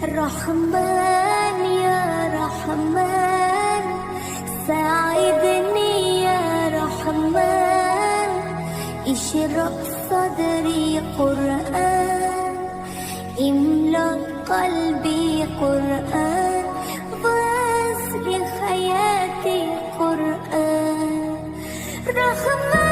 رحمن يا رحمن ساعدني يا رحمن اشرح صدري قرآن املأ قلبي قرآن واسر حياتي قرآن رحمن